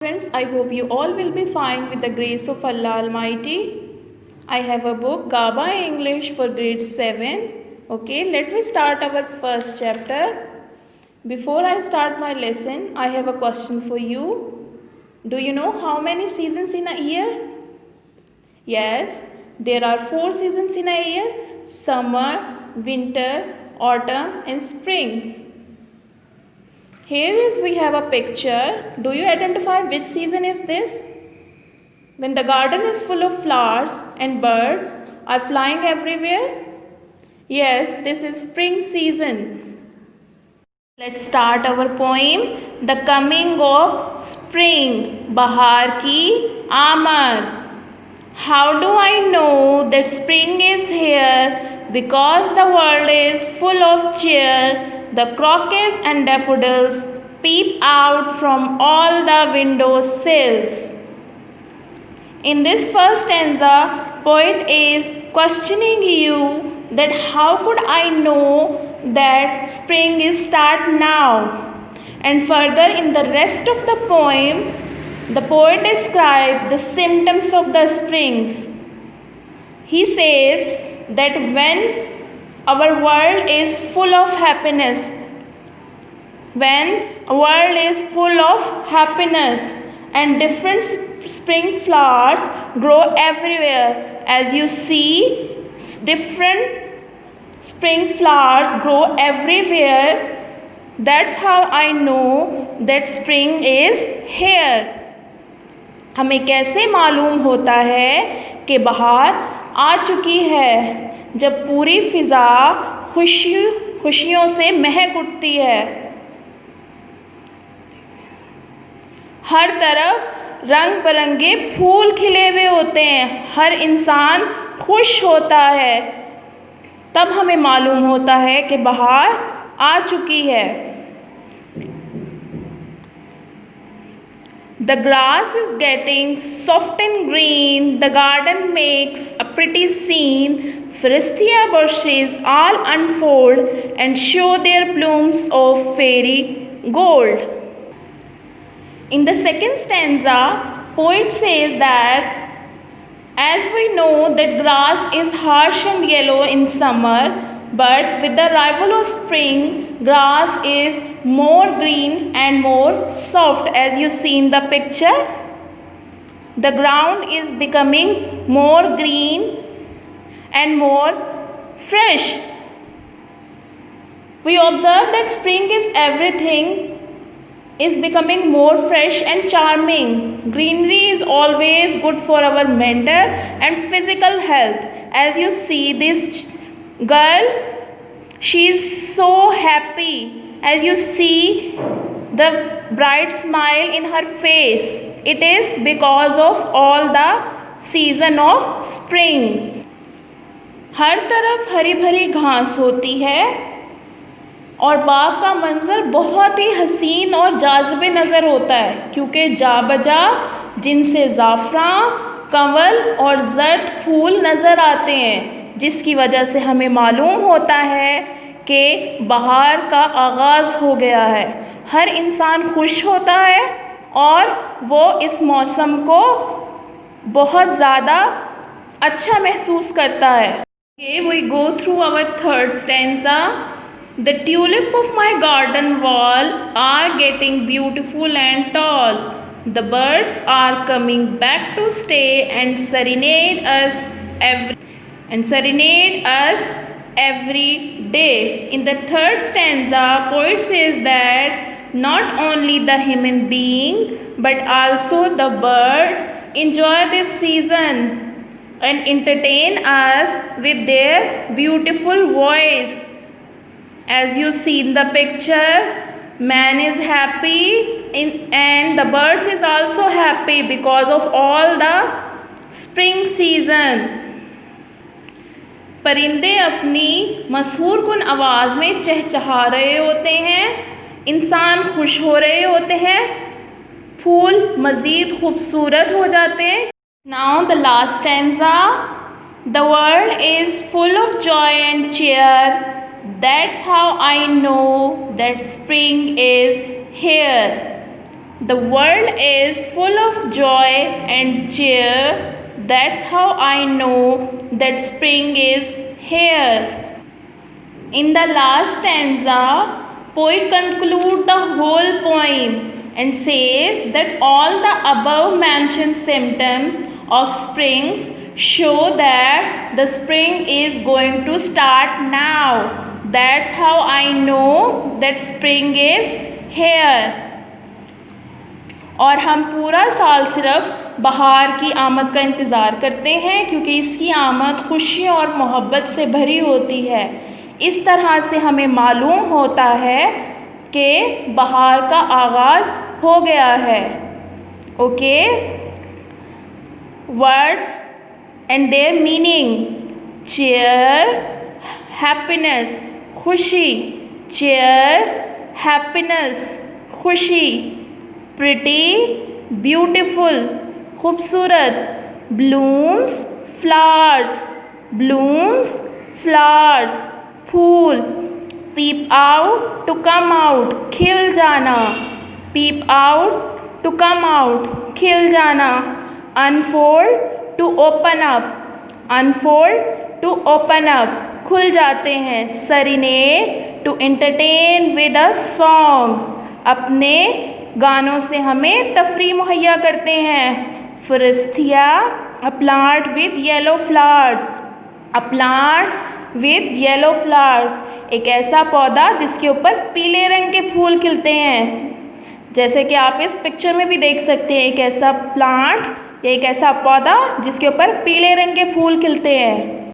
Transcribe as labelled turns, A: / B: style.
A: Friends, I hope you all will be fine with the grace of Allah Almighty. I have a book, Gaba English for grade 7. Okay, let me start our first chapter. Before I start my lesson, I have a question for you. Do you know how many seasons in a year? Yes, there are 4 seasons in a year: summer, winter, autumn, and spring. Here is we have a picture. Do you identify which season is this? When the garden is full of flowers and birds are flying everywhere? Yes, this is spring season. Let's start our poem. The coming of spring. Bahar ki Amad. How do I know that spring is here? Because the world is full of cheer. The crocus and daffodils peep out from all the window sills. In this first stanza, poet is questioning you that how could I know that spring is start now? And further in the rest of the poem, the poet describes the symptoms of the springs. He says that when our world is full of happiness, and different spring flowers grow everywhere. As you see, different spring flowers grow everywhere. That's how I know that spring is here. हमें कैसे मालूम होता है कि बहार आ चुकी है? जब पूरी फिजा खुशियों से महक उठती है, हर तरफ रंग बिरंगे फूल खिले हुए होते हैं, हर इंसान खुश होता है, तब हमें मालूम होता है कि बहार आ चुकी है. The grass is getting soft and green. The garden makes a pretty scene. Forsythia bushes all unfold and show their plumes of fairy gold. In the second stanza, poet says that as we know that grass is harsh and yellow in summer, but with the arrival of spring, grass is more green and more soft. As you see in the picture, the ground is becoming more green and more fresh. We observe that spring is everything is becoming more fresh and charming. Greenery is always good for our mental and physical health. As you see this girl, she is so happy. As you see the bright smile in her face, it is because of all the season of spring. हर तरफ हरी भरी घास होती है और बाग का मंजर बहुत ही हसीन और जाज़िब नज़र होता है, क्योंकि जा बजा जिनसे ज़ाफ़रान, कंवल और जर्द फूल नज़र आते हैं, जिसकी वजह से हमें मालूम होता है कि बहार का आगाज़ हो गया है. हर इंसान खुश होता है और वो इस मौसम को बहुत ज़्यादा अच्छा महसूस करता है. Okay, we go through our third stanza. The tulip of my garden wall are getting beautiful and tall. The birds are coming back to stay and serenade us every day. In the third stanza, poet says that not only the human being but also the birds enjoy this season and entertain us with their beautiful voice. As you see in the picture, man is happy and the birds is also happy because of all the spring season. परिंदे अपनी मशहूर कुन आवाज़ में चहचहा रहे होते हैं, इंसान खुश हो रहे होते हैं, फूल मज़ीद खूबसूरत हो जाते हैं. Now the last stanza. The world is full of joy and cheer. That's how I know that spring is here. The world is full of joy and cheer. That's how I know that spring is here. In the last stanza, poet concludes the whole poem and says that all the above mentioned symptoms of springs show that the spring is going to start now. That's how I know that spring is here. और हम पूरा साल सिर्फ बहार की आमद का इंतज़ार करते हैं, क्योंकि इसकी आमद खुशियों और मोहब्बत से भरी होती है। इस तरह से हमें मालूम होता है कि बहार का आगाज़ हो गया है। Okay, words and their meaning. Cheer, happiness, खुशी। चेयर, हैप्पीनेस, खुशी। प्रिटी, ब्यूटीफुल, खूबसूरत। ब्लूम्स, फ्लावर्स, ब्लूम्स, फ्लावर्स, फूल। Peep out, to come out, खिल जाना। Peep out, to come out, खिल जाना। Unfold, to open up, unfold, to open up, खुल जाते हैं। Serenade, to entertain with a song, अपने गानों से हमें तफरीह मुहैया करते हैं। Forsythia, a plant with yellow flowers, a plant with yellow flowers, एक ऐसा पौधा जिसके ऊपर पीले रंग के फूल खिलते हैं। जैसे कि आप इस पिक्चर में भी देख सकते हैं, एक ऐसा प्लांट या एक ऐसा पौधा जिसके ऊपर पीले रंग के फूल खिलते हैं।